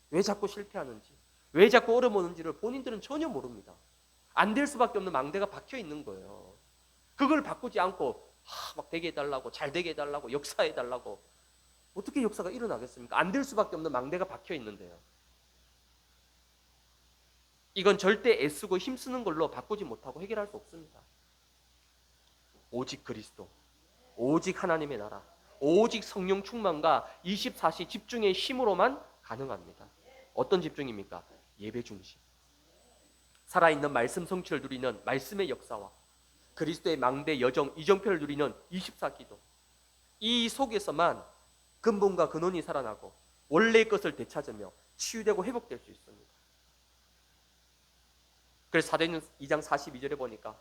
왜 자꾸 실패하는지, 왜 자꾸 어려움 오는지를 본인들은 전혀 모릅니다. 안 될 수밖에 없는 망대가 박혀 있는 거예요. 그걸 바꾸지 않고 막 되게 해달라고, 잘 되게 해달라고, 역사해달라고, 어떻게 역사가 일어나겠습니까? 안 될 수밖에 없는 망대가 박혀 있는데요. 이건 절대 애쓰고 힘쓰는 걸로 바꾸지 못하고 해결할 수 없습니다. 오직 그리스도, 오직 하나님의 나라, 오직 성령 충만과 24시 집중의 힘으로만 가능합니다. 어떤 집중입니까? 예배 중심. 살아있는 말씀 성취를 누리는 말씀의 역사와 그리스도의 망대 여정 이정표를 누리는 24기도. 이 속에서만 근본과 근원이 살아나고 원래의 것을 되찾으며 치유되고 회복될 수 있습니다. 그래서 사도행전 2장 42절에 보니까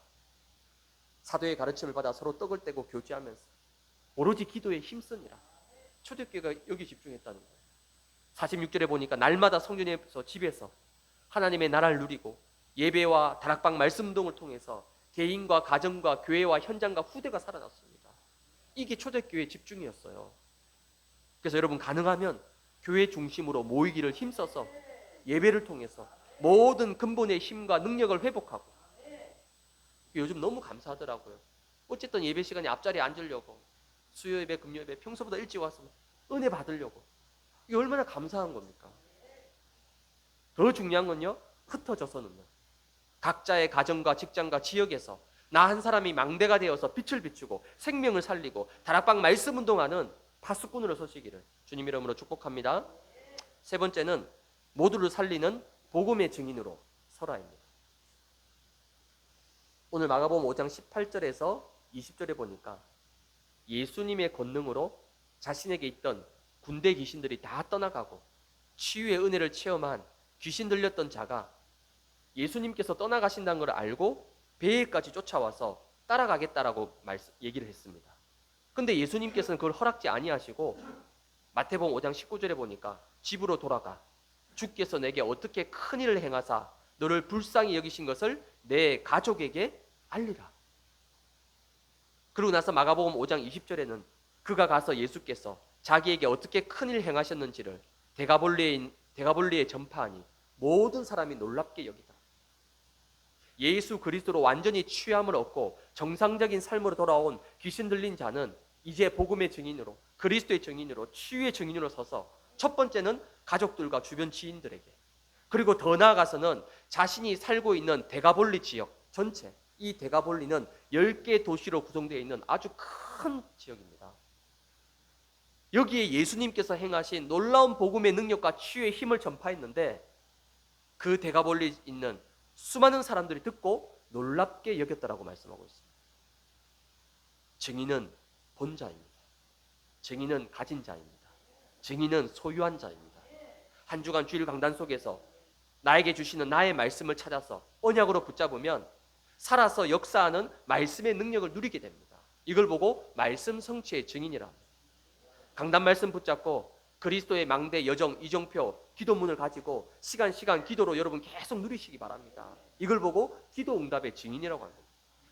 사도의 가르침을 받아 서로 떡을 떼고 교제하면서 오로지 기도에 힘쓰니라. 초대교회가 여기 집중했다는 거예요. 46절에 보니까 날마다 성전에서 집에서 하나님의 나라를 누리고 예배와 다락방 말씀 등을 통해서 개인과 가정과 교회와 현장과 후대가 살아났습니다. 이게 초대교회의 집중이었어요. 그래서 여러분 가능하면 교회 중심으로 모이기를 힘써서 예배를 통해서 모든 근본의 힘과 능력을 회복하고, 요즘 너무 감사하더라고요. 어쨌든 예배 시간에 앞자리에 앉으려고, 수요 예배, 금요 예배 평소보다 일찍 와서 은혜 받으려고, 이게 얼마나 감사한 겁니까? 더 중요한 건요, 흩어져서는요, 각자의 가정과 직장과 지역에서 나 한 사람이 망대가 되어서 빛을 비추고 생명을 살리고 다락방 말씀 운동하는 파수꾼으로 서시기를 주님 이름으로 축복합니다. 세 번째는 모두를 살리는 복음의 증인으로 서라입니다. 오늘 마가복음 5장 18절에서 20절에 보니까 예수님의 권능으로 자신에게 있던 군대 귀신들이 다 떠나가고 치유의 은혜를 체험한 귀신 들렸던 자가 예수님께서 떠나가신다는 걸 알고 배에까지 쫓아와서 따라가겠다라고 얘기를 했습니다. 근데 예수님께서는 그걸 허락지 아니하시고 마태복음 5장 19절에 보니까 집으로 돌아가, 주께서 내게 어떻게 큰 일을 행하사 너를 불쌍히 여기신 것을 내 가족에게 알리라. 그러고 나서 마가복음 5장 20절에는 그가 가서 예수께서 자기에게 어떻게 큰 일을 행하셨는지를 데가볼리에 전파하니 모든 사람이 놀랍게 여기더라. 예수 그리스도로 완전히 취함을 얻고 정상적인 삶으로 돌아온 귀신 들린 자는 이제 복음의 증인으로, 그리스도의 증인으로, 치유의 증인으로 서서 첫 번째는 가족들과 주변 지인들에게, 그리고 더 나아가서는 자신이 살고 있는 데가볼리 지역 전체, 이 데가볼리는 10개 도시로 구성되어 있는 아주 큰 지역입니다. 여기에 예수님께서 행하신 놀라운 복음의 능력과 치유의 힘을 전파했는데 그 데가볼리에 있는 수많은 사람들이 듣고 놀랍게 여겼다라고 말씀하고 있습니다. 증인은 본자입니다. 증인은 가진 자입니다. 증인은 소유한 자입니다. 한 주간 주일 강단 속에서 나에게 주시는 나의 말씀을 찾아서 언약으로 붙잡으면 살아서 역사하는 말씀의 능력을 누리게 됩니다. 이걸 보고 말씀 성취의 증인이라 합니다. 강단 말씀 붙잡고 그리스도의 망대 여정 이정표 기도문을 가지고 시간 기도로 여러분 계속 누리시기 바랍니다. 이걸 보고 기도 응답의 증인이라고 합니다.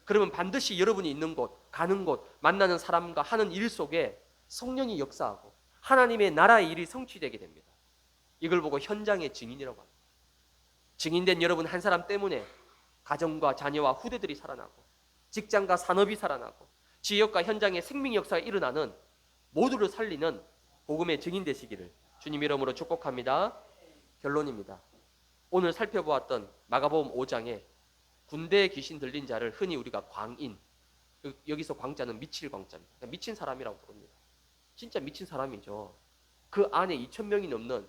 그러면 반드시 여러분이 있는 곳, 가는 곳, 만나는 사람과 하는 일 속에 성령이 역사하고 하나님의 나라의 일이 성취되게 됩니다. 이걸 보고 현장의 증인이라고 합니다. 증인된 여러분 한 사람 때문에 가정과 자녀와 후대들이 살아나고 직장과 산업이 살아나고 지역과 현장의 생명 역사가 일어나는 모두를 살리는 복음의 증인 되시기를 주님 이름으로 축복합니다. 결론입니다. 오늘 살펴보았던 마가복음 5장에 군대에 귀신 들린 자를 흔히 우리가 광인, 여기서 광자는 미칠 광자입니다. 미친 사람이라고 부릅니다. 진짜 미친 사람이죠. 그 안에 2,000명이 넘는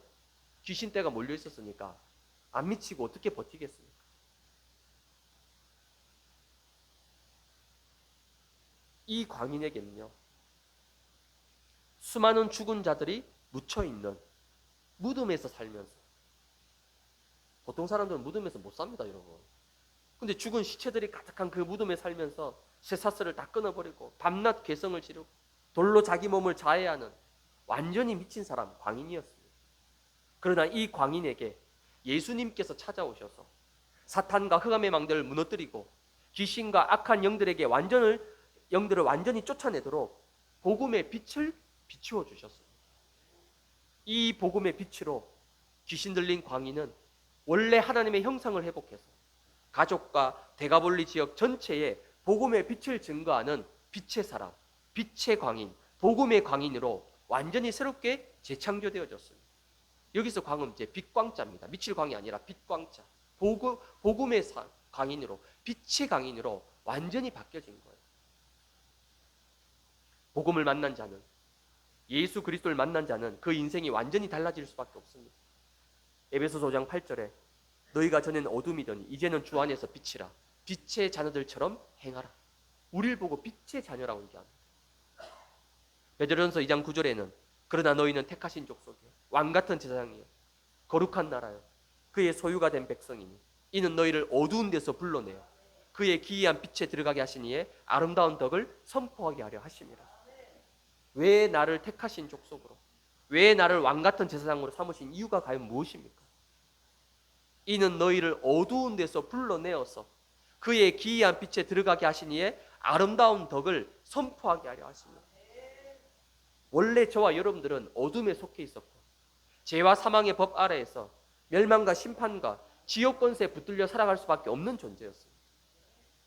귀신떼가 몰려 있었으니까 안 미치고 어떻게 버티겠습니까? 이 광인에게는요, 수많은 죽은 자들이 묻혀있는 무덤에서 살면서, 보통 사람들은 무덤에서 못 삽니다, 여러분. 근데 죽은 시체들이 가득한 그 무덤에 살면서 쇠사슬을 다 끊어버리고 밤낮 괴성을 지르고 돌로 자기 몸을 자해하는 완전히 미친 사람, 광인이었습니다. 그러나 이 광인에게 예수님께서 찾아오셔서 사탄과 흑암의 망대를 무너뜨리고 귀신과 악한 영들을 완전히 쫓아내도록 복음의 빛을 비추어 주셨습니다. 이 복음의 빛으로 귀신 들린 광인은 원래 하나님의 형상을 회복해서 가족과 데가볼리 지역 전체에 복음의 빛을 증거하는 빛의 사람, 빛의 광인, 복음의 광인으로 완전히 새롭게 재창조되어졌습니다. 여기서 광은 이제 빛광자입니다. 미칠 광이 아니라 빛광자. 복음의 광인으로, 빛의 광인으로 완전히 바뀌어진 거예요. 복음을 만난 자는, 예수 그리스도를 만난 자는 그 인생이 완전히 달라질 수밖에 없습니다. 에베소서 5장 8절에 너희가 전에는 어둠이더니 이제는 주 안에서 빛이라. 빛의 자녀들처럼 행하라. 우리를 보고 빛의 자녀라고 얘기합니다. 베드로전서 2장 9절에는 그러나 너희는 택하신 족속이요 왕같은 제사장이요 거룩한 나라요 그의 소유가 된 백성이니 이는 너희를 어두운 데서 불러내어 그의 기이한 빛에 들어가게 하시니에 아름다운 덕을 선포하게 하려 하심이라. 왜 나를 택하신 족속으로, 왜 나를 왕같은 제사장으로 삼으신 이유가 과연 무엇입니까? 이는 너희를 어두운 데서 불러내어서 그의 기이한 빛에 들어가게 하시니에 아름다운 덕을 선포하게 하려 하십니다. 원래 저와 여러분들은 어둠에 속해 있었고 죄와 사망의 법 아래에서 멸망과 심판과 지옥 권세에 붙들려 살아갈 수밖에 없는 존재였습니다.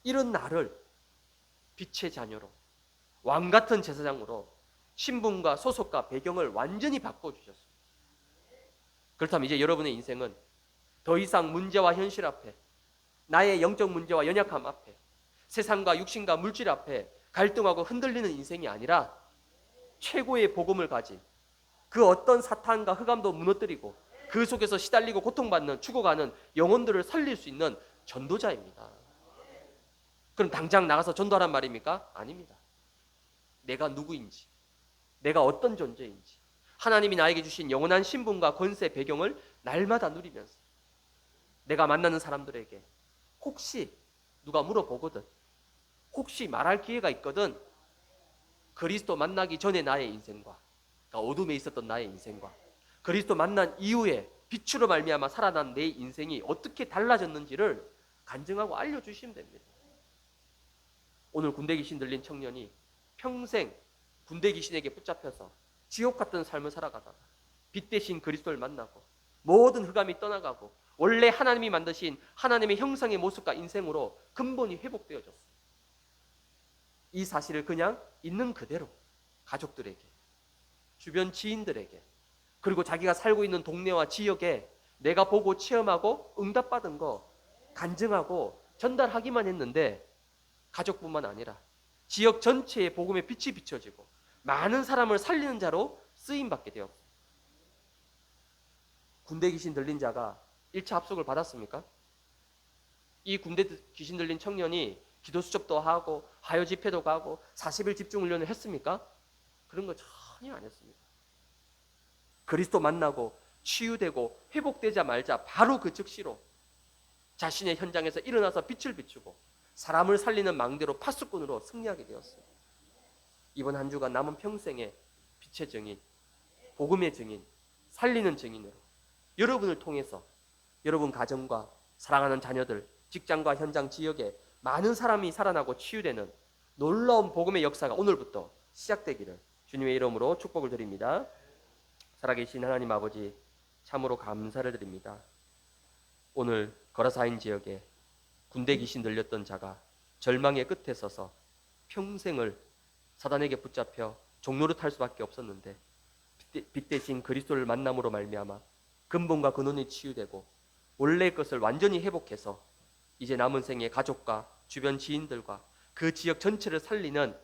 이런 나를 빛의 자녀로, 왕같은 제사장으로 신분과 소속과 배경을 완전히 바꿔주셨습니다. 그렇다면 이제 여러분의 인생은 더 이상 문제와 현실 앞에, 나의 영적 문제와 연약함 앞에, 세상과 육신과 물질 앞에 갈등하고 흔들리는 인생이 아니라 최고의 복음을 가진 그 어떤 사탄과 흑암도 무너뜨리고 그 속에서 시달리고 고통받는 죽어가는 영혼들을 살릴 수 있는 전도자입니다. 그럼 당장 나가서 전도하란 말입니까? 아닙니다. 내가 누구인지, 내가 어떤 존재인지, 하나님이 나에게 주신 영원한 신분과 권세 배경을 날마다 누리면서 내가 만나는 사람들에게 혹시 누가 물어보거든, 혹시 말할 기회가 있거든, 그리스도 만나기 전에 나의 인생과, 그러니까 어둠에 있었던 나의 인생과 그리스도 만난 이후에 빛으로 말미암아 살아난 내 인생이 어떻게 달라졌는지를 간증하고 알려주시면 됩니다. 오늘 군대 귀신 들린 청년이 평생 군대 귀신에게 붙잡혀서 지옥 같은 삶을 살아가다가 빛 대신 그리스도를 만나고 모든 흑암이 떠나가고 원래 하나님이 만드신 하나님의 형상의 모습과 인생으로 근본이 회복되어졌어요. 이 사실을 그냥 있는 그대로 가족들에게, 주변 지인들에게, 그리고 자기가 살고 있는 동네와 지역에 내가 보고 체험하고 응답받은 거 간증하고 전달하기만 했는데 가족뿐만 아니라 지역 전체에 복음의 빛이 비춰지고 많은 사람을 살리는 자로 쓰임 받게 되었어요. 군대 귀신 들린 자가 1차 합숙을 받았습니까? 이 군대 귀신 들린 청년이 기도 수첩도 하고 화요 집회도 가고 40일 집중 훈련을 했습니까? 그런 거 전혀 안 했습니다. 그리스도 만나고 치유되고 회복되자마자 바로 그 즉시로 자신의 현장에서 일어나서 빛을 비추고 사람을 살리는 망대로 파수꾼으로 승리하게 되었어요. 이번 한 주간 남은 평생에 빛의 증인, 복음의 증인, 살리는 증인으로 여러분을 통해서 여러분 가정과 사랑하는 자녀들, 직장과 현장 지역에 많은 사람이 살아나고 치유되는 놀라운 복음의 역사가 오늘부터 시작되기를 주님의 이름으로 축복을 드립니다. 살아계신 하나님 아버지, 참으로 감사를 드립니다. 오늘 거라사인 지역에 군대 귀신 들렸던 자가 절망의 끝에 서서 평생을 사단에게 붙잡혀 종로를 탈 수밖에 없었는데 빛 대신 그리스도를 만남으로 말미암아 근본과 근원이 치유되고 원래의 것을 완전히 회복해서 이제 남은 생에 가족과 주변 지인들과 그 지역 전체를 살리는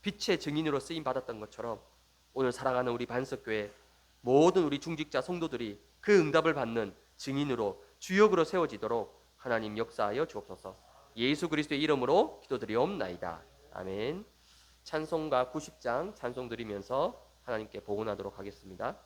빛의 증인으로 쓰임 받았던 것처럼 오늘 사랑하는 우리 반석교회 모든 우리 중직자 성도들이 그 응답을 받는 증인으로 주역으로 세워지도록 하나님 역사하여 주옵소서. 예수 그리스도의 이름으로 기도드리옵나이다. 아멘. 찬송가 90장 찬송 드리면서 하나님께 복원하도록 하겠습니다.